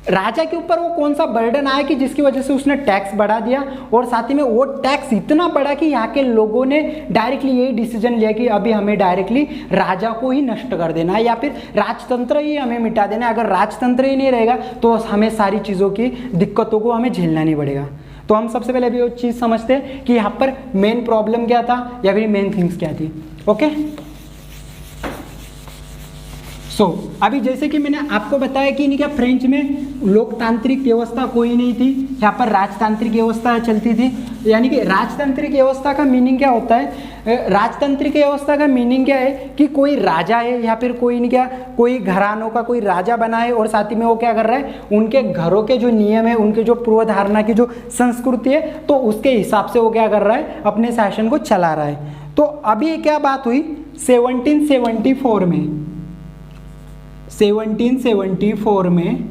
राजा के ऊपर वो कौन सा बर्डन आया कि जिसकी वजह से उसने टैक्स बढ़ा दिया, और साथ ही में वो टैक्स इतना बढ़ा कि यहाँ के लोगों ने डायरेक्टली यही डिसीजन लिया कि अभी हमें डायरेक्टली राजा को ही नष्ट कर देना है, या फिर राजतंत्र ही हमें मिटा देना है। अगर राजतंत्र ही नहीं रहेगा तो हमें सारी चीज़ों की दिक्कतों को हमें झेलना नहीं पड़ेगा। तो हम सबसे पहले अभी वो चीज़ समझते हैं कि यहाँ पर मेन प्रॉब्लम क्या था या फिर मेन थिंग्स क्या थी। ओके, सो अभी जैसे कि मैंने आपको बताया कि नहीं क्या फ्रेंच में लोकतांत्रिक व्यवस्था कोई नहीं थी, यहाँ पर राजतांत्रिक व्यवस्था चलती थी। यानी कि राजतांत्रिक व्यवस्था का मीनिंग क्या होता है? राजतांत्रिक व्यवस्था का मीनिंग क्या है कि कोई राजा है या फिर कोई नहीं क्या कोई घरानों का कोई राजा बना है, और साथ ही में वो क्या कर रहा है, उनके घरों के जो नियम है, उनके जो पूर्वधारणा की जो संस्कृति है, तो उसके हिसाब से वो क्या कर रहा है, अपने शासन को चला रहा है। तो अभी क्या बात हुई 1774 में, 1774 में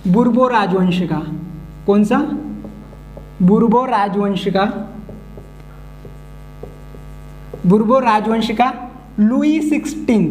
बुर्बो राजवंश का, कौन सा? बुर्बो राजवंश का लुई 16,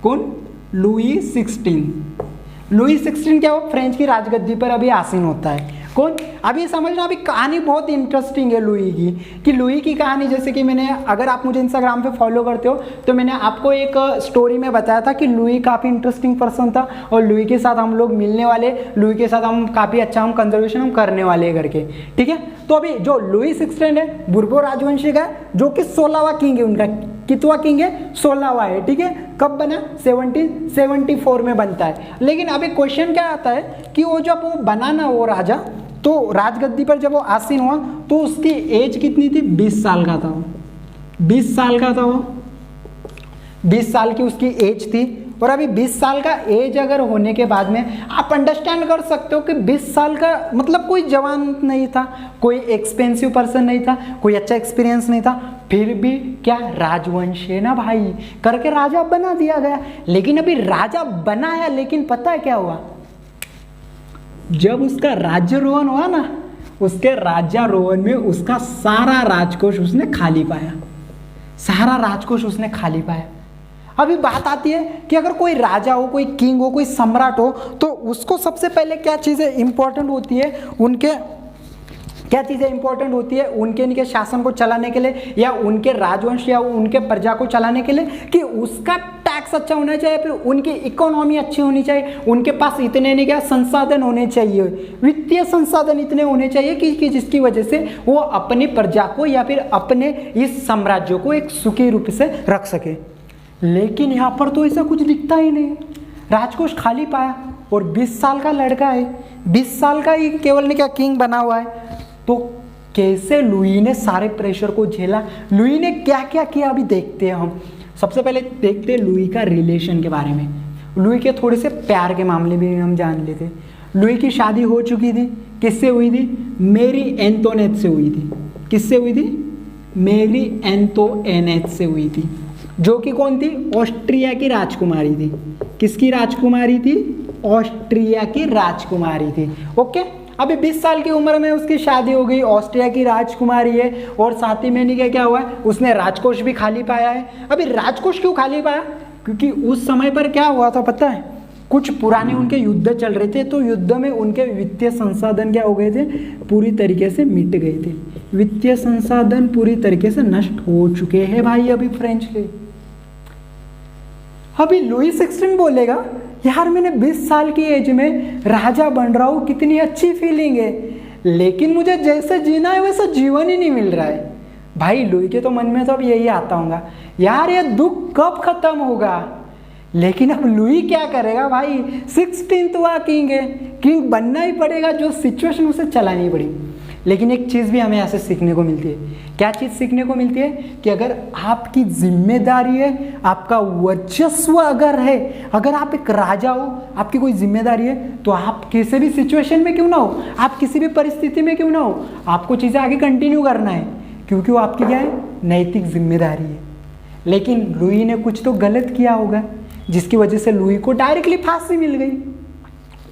कौन? लुई 16 क्या हो? फ्रेंच की राजगद्दी पर अभी आसीन होता है। कौन? अभी समझना, अभी कहानी बहुत इंटरेस्टिंग है लुई की, कि लुई की कहानी, जैसे कि मैंने, अगर आप मुझे इंस्टाग्राम पे फॉलो करते हो तो मैंने आपको एक स्टोरी में बताया था कि लुई काफ़ी इंटरेस्टिंग पर्सन था और लुई के साथ हम लोग मिलने वाले, लुई के साथ हम काफ़ी अच्छा हम कंजर्वेशन हम करने वाले करके, ठीक है। तो अभी जो लुई 16 है बुर्बो राजवंशी का है, जो कि 16वां किंग है उनका। कितवा किंग है? 16वां है, ठीक है। कब बना? 1774 में बनता है। लेकिन अभी क्वेश्चन क्या आता है कि वो जब वो बना ना वो राजा, तो राजगद्दी पर जब वो आसीन हुआ तो उसकी एज कितनी थी? 20 साल का था वो, 20 साल का था वो, 20 साल की उसकी एज थी। और अभी 20 साल का एज अगर होने के बाद में आप अंडरस्टैंड कर सकते हो कि 20 साल का मतलब कोई जवान नहीं था, कोई एक्सपेंसिव पर्सन नहीं था, कोई अच्छा एक्सपीरियंस नहीं था, फिर भी क्या राजवंश है ना भाई करके राजा बना दिया गया। लेकिन अभी राजा बनाया, लेकिन पता है क्या हुआ? जब उसका राज्यारोहण हुआ ना, उसके राज्यारोहण में उसका सारा राजकोष उसने खाली पाया, सारा राजकोष उसने खाली पाया। अभी बात आती है कि अगर कोई राजा हो, कोई किंग हो, कोई सम्राट हो, तो उसको सबसे पहले क्या चीज़ें इंपॉर्टेंट होती है, उनके क्या चीज़ें इंपॉर्टेंट होती है उनके शासन को चलाने के लिए, या उनके राजवंश या उनके प्रजा को चलाने के लिए, कि उसका टैक्स अच्छा होना चाहिए, फिर उनकी इकोनॉमी अच्छी होनी चाहिए, उनके पास इतने नहीं क्या संसाधन होने चाहिए, वित्तीय संसाधन इतने होने चाहिए कि जिसकी वजह से वो अपनी प्रजा को या फिर अपने इस साम्राज्य को एक सुखी रूप से रख सके। लेकिन यहाँ पर तो ऐसा कुछ दिखता ही नहीं, राजकोष खाली पाया और 20 साल का लड़का है, 20 साल का ही केवल ने क्या किंग बना हुआ है। तो कैसे लुई ने सारे प्रेशर को झेला, लुई ने क्या क्या किया, अभी देखते हैं हम। सबसे पहले देखते हैं लुई का रिलेशन के बारे में, लुई के थोड़े से प्यार के मामले में हम जान लेते। लुई की शादी हो चुकी थी, किससे हुई थी? मेरी एंटोनेट से हुई थी। किससे हुई थी? मेरी एंटोनेट से हुई थी, जो कि कौन थी? ऑस्ट्रिया की राजकुमारी थी। किसकी राजकुमारी थी? ऑस्ट्रिया की राजकुमारी थी। ओके, अभी 20 साल की उम्र में उसकी शादी हो गई, ऑस्ट्रिया की राजकुमारी है, और साथ ही में नहीं क्या हुआ है, उसने राजकोष भी खाली पाया है। अभी राजकोष क्यों खाली पाया? क्योंकि उस समय पर क्या हुआ था पता है? कुछ पुराने उनके युद्ध चल रहे थे, तो युद्ध में उनके वित्तीय संसाधन क्या हो गए थे? पूरी तरीके से मिट गए थे, वित्तीय संसाधन पूरी तरीके से नष्ट हो चुके हैं भाई अभी फ्रेंच के। अभी लुई 16 बोलेगा यार मैंने 20 साल की एज में राजा बन रहा हूँ, कितनी अच्छी फीलिंग है, लेकिन मुझे जैसे जीना है वैसा जीवन ही नहीं मिल रहा है। भाई लुई के तो मन में तो अब यही आता होगा, यार ये दुख कब खत्म होगा। लेकिन अब लुई क्या करेगा भाई, 16वां किंग है, किंग बनना ही पड़ेगा, जो सिचुएशन उसे चलानी पड़ी। लेकिन एक चीज़ भी हमें यहाँ से सीखने को मिलती है। क्या चीज़ सीखने को मिलती है? कि अगर आपकी जिम्मेदारी है, आपका वर्चस्व अगर है, अगर आप एक राजा हो, आपकी कोई जिम्मेदारी है, तो आप किसी भी सिचुएशन में क्यों ना हो, आप किसी भी परिस्थिति में क्यों ना हो, आपको चीज़ें आगे कंटिन्यू करना है, क्योंकि वो आपकी क्या है? नैतिक जिम्मेदारी है। लेकिन लुई ने कुछ तो गलत किया होगा, जिसकी वजह से लुई को डायरेक्टली फांसी मिल गई।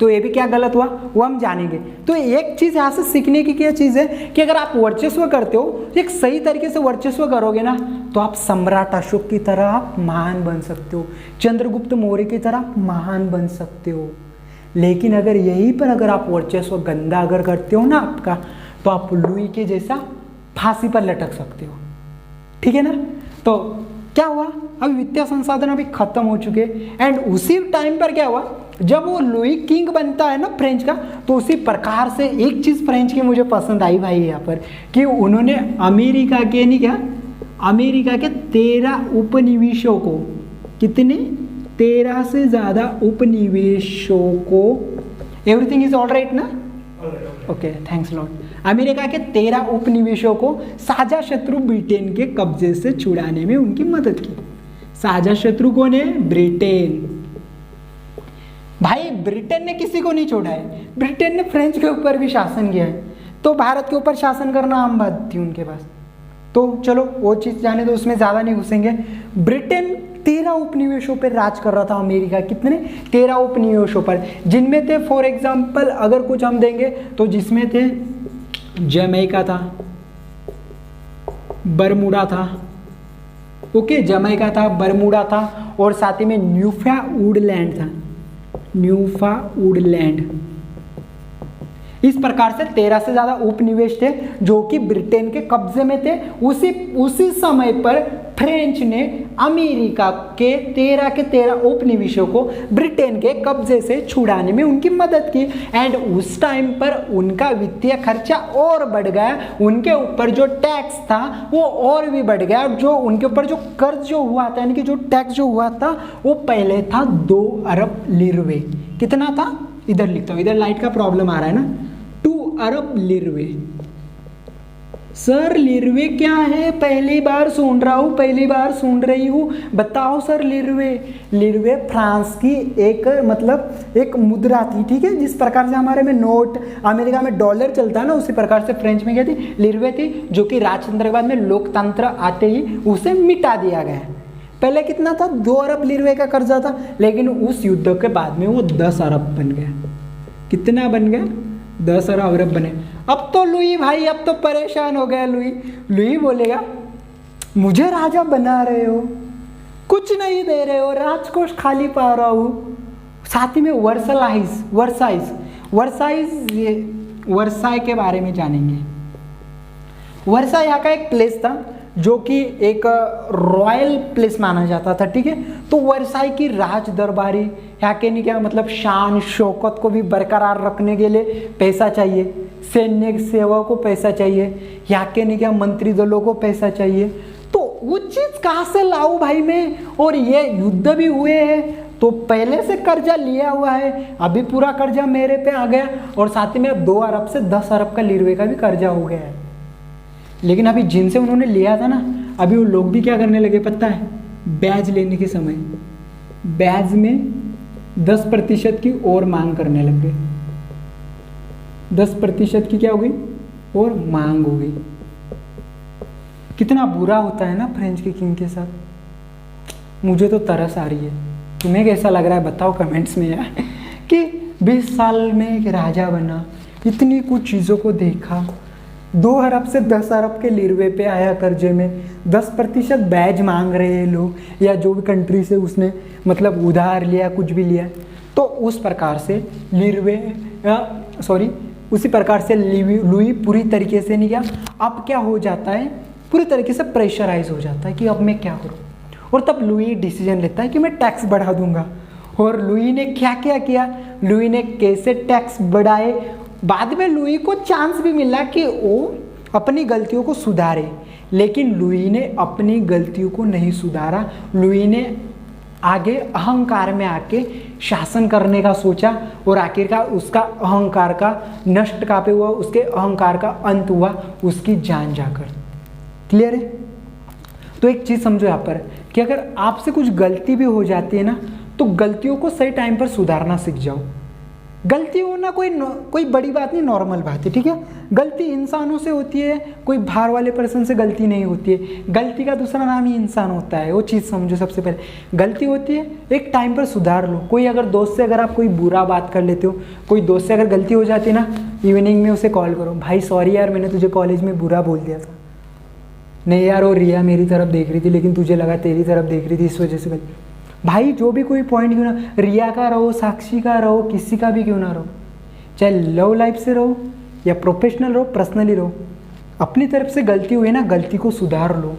तो ये भी क्या गलत हुआ वो हम जानेंगे। तो एक चीज़ यहाँ से सीखने की क्या चीज़ है कि अगर आप वर्चस्व करते हो, एक सही तरीके से वर्चस्व करोगे ना, तो आप सम्राट अशोक की तरह आप महान बन सकते हो, चंद्रगुप्त मौर्य की तरह आप महान बन सकते हो। लेकिन अगर यहीं पर अगर आप वर्चस्व गंदा अगर करते हो ना आपका, तो आप लुई के जैसा फांसी पर लटक सकते हो। ठीक है ना? तो क्या हुआ, अभी वित्तीय संसाधन अभी खत्म हो चुके, एंड उसी टाइम पर क्या हुआ, जब वो लुई किंग बनता है ना फ्रेंच का, तो उसी प्रकार से एक चीज़ फ्रेंच की मुझे पसंद आई भाई यहाँ पर, कि उन्होंने अमेरिका के नहीं क्या, अमेरिका के 13 उपनिवेशों को, कितने? 13 से ज़्यादा उपनिवेशों को, एवरीथिंग इज ऑल राइट ना? Okay, thanks lot. अमेरिका के 13 उपनिवेशों को साझा शत्रु ब्रिटेन के कब्जे से छुड़ाने में उनकी मदद की। साझा शत्रु कौन है? ब्रिटेन। भाई ब्रिटेन ने किसी को नहीं छोड़ा है, ब्रिटेन ने फ्रेंच के ऊपर भी शासन किया है, तो भारत के ऊपर शासन करना आम बात थी उनके पास। तो चलो वो चीज़ जाने दो, उसमें ज़्यादा नहीं घुसेंगे। ब्रिटेन 13 उपनिवेशों पर राज कर रहा था, अमेरिका कितने? 13 उपनिवेशों पर, जिनमें थे फॉर एग्जाम्पल अगर कुछ हम देंगे तो जिसमें थे जमैका था, बरमूडा था, ओके, जमैका था, बरमूडा था, और साथ ही में न्यूफाउंडलैंड था, न्यूफाउंडलैंड। इस प्रकार से 13 से ज़्यादा उपनिवेश थे जो कि ब्रिटेन के कब्जे में थे। उसी समय पर फ्रेंच ने अमेरिका के 13 उपनिवेशों को ब्रिटेन के कब्जे से छुड़ाने में उनकी मदद की। एंड उस टाइम पर उनका वित्तीय खर्चा और बढ़ गया, उनके ऊपर जो टैक्स था वो और भी बढ़ गया। जो उनके ऊपर जो कर्ज जो हुआ था, यानी कि जो टैक्स जो हुआ था वो पहले था 2 अरब लिरवे। कितना था? इधर लिखता हूँ, इधर लाइट का प्रॉब्लम आ रहा है ना। 2 अरब लिरवे। सर लिरवे क्या है? पहली बार सुन रहा हूँ, पहली बार सुन रही हूँ, बताओ सर। लिरवे फ्रांस की एक मुद्रा थी, ठीक है। जिस प्रकार से हमारे में नोट, अमेरिका में डॉलर चलता है ना, उसी प्रकार से फ्रेंच में क्या थी? लिरवे थी, जो कि राजतंत्र के बाद में लोकतंत्र आते ही उसे मिटा दिया गया। पहले कितना था? 2 अरब लिरवे का कर्जा था, लेकिन उस युद्ध के बाद में वो 10 अरब बन गया। कितना बन गया? 10 अरब बने। अब तो लुई भाई अब तो परेशान हो गया। लुई बोलेगा मुझे राजा बना रहे हो, कुछ नहीं दे रहे हो, राजकोष खाली पा रहा हूँ। साथ ही में वर्साई के बारे में जानेंगे। वर्साई यहाँ का एक प्लेस था जो कि एक रॉयल प्लेस माना जाता था, ठीक है। तो वर्साई की राज दरबारी यहाँ के नहीं क्या शान शौकत को भी बरकरार रखने के लिए पैसा चाहिए, सैन्य सेवा को पैसा चाहिए, यहाँ के नहीं क्या मंत्री दलों को पैसा चाहिए। तो वो चीज़ कहाँ से लाऊं भाई मैं? और ये युद्ध भी हुए हैं, तो पहले से कर्जा लिया हुआ है, अभी पूरा कर्जा मेरे पे आ गया, और साथ ही में अब 2 अरब से 10 अरब का लिरवे का भी कर्जा हो गया है। लेकिन अभी जिनसे उन्होंने लिया था ना, अभी वो लोग भी क्या करने लगे पता है? ब्याज लेने के समय ब्याज में 10% की और मांग करने लग गए। 10% की क्या हो गई? और मांग हो गई। कितना बुरा होता है ना फ्रेंच के किंग के साथ। मुझे तो तरस आ रही है। तुम्हें कैसा लग रहा है बताओ कमेंट्स में यार। कि 20 साल में एक राजा बना, इतनी कुछ चीज़ों को देखा, 2 अरब से 10 अरब के लिरवे पे आया कर्जे में, 10% ब्याज मांग रहे हैं लोग, या जो भी कंट्री से उसने उधार लिया, कुछ भी लिया। तो उस प्रकार से उसी प्रकार से लुई पूरी तरीके से नहीं गया। अब क्या हो जाता है? पूरी तरीके से प्रेशराइज हो जाता है कि अब मैं क्या करूं। और तब लुई डिसीजन लेता है कि मैं टैक्स बढ़ा दूंगा। और लुई ने क्या क्या किया? लुई ने कैसे टैक्स बढ़ाए? बाद में लुई को चांस भी मिला कि वो अपनी गलतियों को सुधारे, लेकिन लुई ने अपनी गलतियों को नहीं सुधारा। लुई ने आगे अहंकार में आके शासन करने का सोचा, और आखिरकार उसका अहंकार का नष्ट कहाँ पे हुआ? उसके अहंकार का अंत हुआ उसकी जान जाकर। क्लियर है? तो एक चीज़ समझो यहाँ पर कि अगर आपसे कुछ गलती भी हो जाती है ना, तो गलतियों को सही टाइम पर सुधारना सीख जाओ। गलती होना कोई बड़ी बात नहीं, नॉर्मल बात है, ठीक है। गलती इंसानों से होती है, कोई बाहर वाले पर्सन से गलती नहीं होती है। गलती का दूसरा नाम ही इंसान होता है, वो चीज़ समझो। सबसे पहले गलती होती है, एक टाइम पर सुधार लो। कोई अगर दोस्त से अगर आप कोई बुरा बात कर लेते हो, कोई दोस्त से अगर गलती हो जाती है ना, इवनिंग में उसे कॉल करो, भाई सॉरी यार मैंने तुझे कॉलेज में बुरा बोल दिया था। नहीं यार वो रिया मेरी तरफ देख रही थी, लेकिन तुझे लगा तेरी तरफ देख रही थी, इस वजह से गलती। भाई जो भी कोई पॉइंट क्यों ना, रिया का रहो, साक्षी का रहो, किसी का भी क्यों ना रहो, चाहे लव लाइफ से रहो या प्रोफेशनल रहो, पर्सनली रहो, अपनी तरफ से गलती हुई ना, गलती को सुधार लो।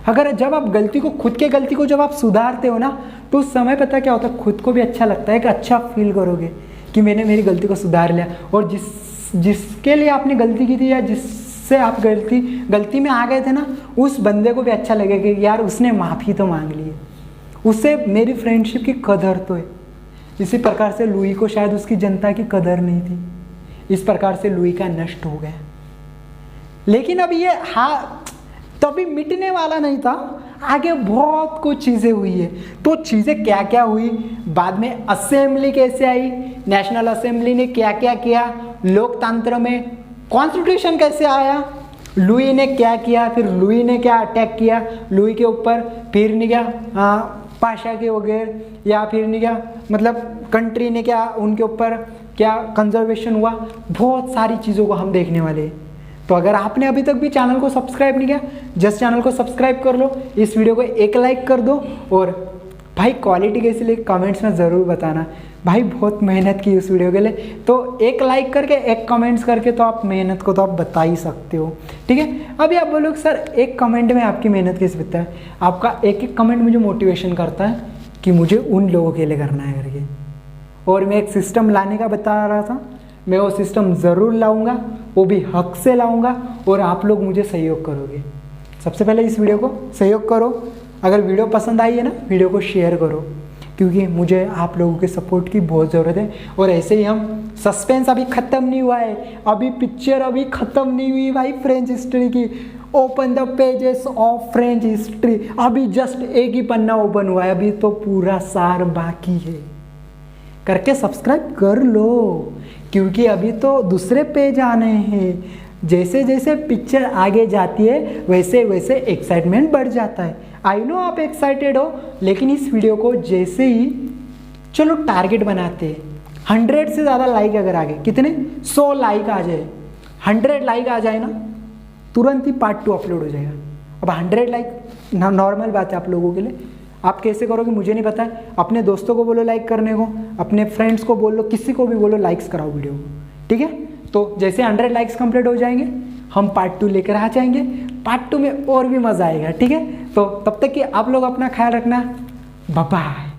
अगर जब आप खुद के गलती को जब आप सुधारते हो ना, तो उस समय पता क्या होता है? खुद को भी अच्छा लगता है, कि अच्छा फील करोगे कि मैंने मेरी गलती को सुधार लिया। और जिसके लिए आपने गलती की थी, या जिससे आप गलती में आ गए थे ना, उस बंदे को भी अच्छा लगेगा कि यार उसने माफ़ी तो मांग ली है, उससे मेरी फ्रेंडशिप की कदर तो है। इसी प्रकार से लुई को शायद उसकी जनता की कदर नहीं थी, इस प्रकार से लुई का नष्ट हो गया। लेकिन अब ये तभी मिटने वाला नहीं था, आगे बहुत कुछ चीज़ें हुई है। तो चीज़ें क्या क्या हुई, बाद में असेंबली कैसे आई, नेशनल असेंबली ने क्या क्या किया, लोकतंत्र में कॉन्स्टिट्यूशन कैसे आया, लुई ने क्या किया, फिर लुई ने क्या अटैक किया लुई के ऊपर, फिर नहीं क्या पाशा के वगैरह, या फिर नहीं क्या कंट्री ने क्या उनके ऊपर क्या कंजर्वेशन हुआ, बहुत सारी चीज़ों को हम देखने वाले हैं। तो अगर आपने अभी तक भी चैनल को सब्सक्राइब नहीं किया, जस्ट चैनल को सब्सक्राइब कर लो, इस वीडियो को एक लाइक कर दो, और भाई क्वालिटी कैसी लगी कमेंट्स में ज़रूर बताना। भाई बहुत मेहनत की इस वीडियो के लिए, तो एक लाइक करके एक कमेंट्स करके तो आप मेहनत को तो आप बता ही सकते हो, ठीक है। अभी आप बोलोगे सर एक कमेंट में आपकी मेहनत कैसे बताता है? आपका एक एक कमेंट मुझे मोटिवेशन करता है कि मुझे उन लोगों के लिए करना है करके। और मैं एक सिस्टम लाने का बता रहा था, मैं वो सिस्टम ज़रूर लाऊंगा, वो भी हक से लाऊंगा, और आप लोग मुझे सहयोग करोगे। सबसे पहले इस वीडियो को सहयोग करो, अगर वीडियो पसंद आई है ना वीडियो को शेयर करो, क्योंकि मुझे आप लोगों के सपोर्ट की बहुत ज़रूरत है। और ऐसे ही हम सस्पेंस अभी ख़त्म नहीं हुआ है, अभी पिक्चर अभी ख़त्म नहीं हुई भाई फ्रेंच हिस्ट्री की। Open the pages of French history, अभी जस्ट एक ही पन्ना ओपन हुआ है, अभी तो पूरा सार बाकी है। करके सब्सक्राइब कर लो, क्योंकि अभी तो दूसरे पेज आने हैं। जैसे जैसे पिक्चर आगे जाती है वैसे वैसे एक्साइटमेंट बढ़ जाता है। आई नो आप एक्साइटेड हो, लेकिन इस वीडियो को जैसे ही चलो टारगेट बनाते हैं 100 से ज़्यादा लाइक अगर आ गए, कितने 100 लाइक आ जाए, 100 लाइक आ जाए ना, तुरंत ही पार्ट 2 अपलोड हो जाएगा। अब 100 लाइक नॉर्मल बात है आप लोगों के लिए। आप कैसे करोगे मुझे नहीं पता है, अपने दोस्तों को बोलो लाइक करने को, अपने फ्रेंड्स को बोलो, किसी को भी बोलो लाइक्स कराओ वीडियो को, ठीक है। तो जैसे 100 लाइक्स कंप्लीट हो जाएंगे हम पार्ट 2 लेकर आ जाएंगे, पार्ट 2 में और भी मज़ा आएगा, ठीक है। तो तब तक कि आप लोग अपना ख्याल रखना, बाय बाय।